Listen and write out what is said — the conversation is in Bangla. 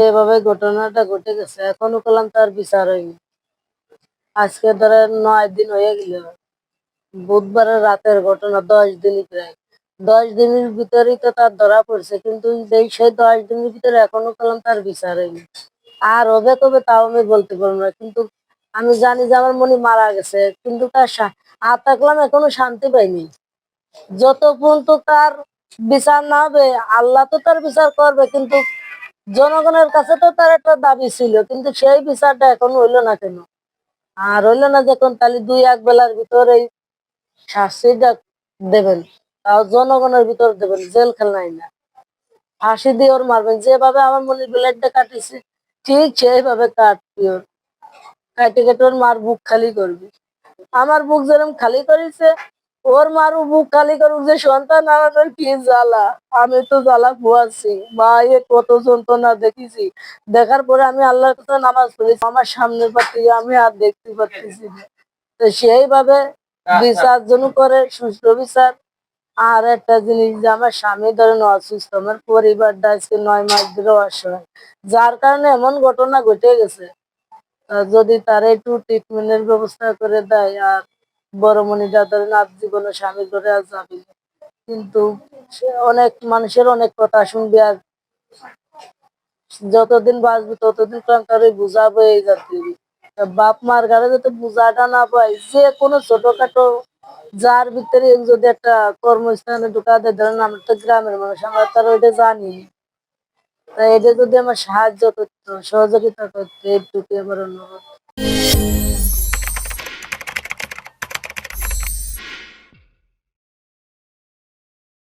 এভাবে ঘটনাটা ঘটে গেছে, এখনো কলাম তার বিচার হয়নি। আজকে ধরেন 9 দিন হয়ে গেল। বুধবারের রাতের ঘটনা, 10 দিনই প্রায়। 10 দিনের ভিতরেই তো তার ধরা পড়ছে, কিন্তু সেই 10 দিনের ভিতরে এখনো কলাম তার বিচার হয়নি। আর হবে কবে তাও আমি বলতে পারবো না, কিন্তু আমি জানি যে আমার মনি মারা গেছে, কিন্তু তার আর থাকলাম এখনো শান্তি পাইনি। যত পর্যন্ত তার বিচার না হবে, আল্লাহ তো তার বিচার করবে, কিন্তু জনগণের কাছে তো তার একটা দাবি ছিল, কিন্তু সেই বিচারটা এখন হইলো না কেন? আর হইলো না যখন, তাহলে 2-1 বেলার ভিতরেই শাস্তিটা দেবেন, তাও জনগণের ভিতর দেবেন, জেল খেলনাই না। ফাঁসি দিয়ে ওর মারবেন, যেভাবে আমার মনে ব্লেডটা কাটিছে ঠিক সেইভাবে কাটবি ওর। কাটে কেটে ওর মার বুক খালি করবি। আমার বুক যেরকম খালি করেছে, ওর মারও বুক খালি করুক, যে সন্তান হারানোর কি জ্বালা। আমি তো জ্বালা পোয়াচ্ছি, মা এ কত যন্ত্রণা দেখেছি। দেখার পরে আমি আল্লাহর কাছে নামাজ পড়েছি, আমার সামনের পর থেকে আমি আর দেখতে পারতেছি না। তো সেইভাবে বিচার যেন করে, সুষ্ঠু বিচার। আর একটা জিনিস, যে আমার স্বামী ধরেন অসুস্থ, আমার পরিবারটা আজকে 9 মাস ধরে অসহায়, যার কারণে এমন ঘটনা ঘটে গেছে। যদি তার একটু ট্রিটমেন্টের ব্যবস্থা করে দেয়, আর বড় মনিটা ধরেন জীবনে স্বামী ধরে আর যাবে না। কিন্তু সে অনেক মানুষের অনেক কথা শুনবে, আর যতদিন বাঁচবে ততদিন তার বুঝাবো এই জাতীয়। বাপ মার ঘরে যাতে বুঝাটা না পাই, যে কোনো ছোটখাটো যার ভিতরে যদি একটা কর্মস্থানে ঢুকাতে, ধরেন আমরা তো গ্রামের মানুষ, আমরা তার ওইটা জানি। তাই এটা যদি আমার সাহায্য করতো, সহযোগিতা করতো, এইটুকু আমার অনুরোধ।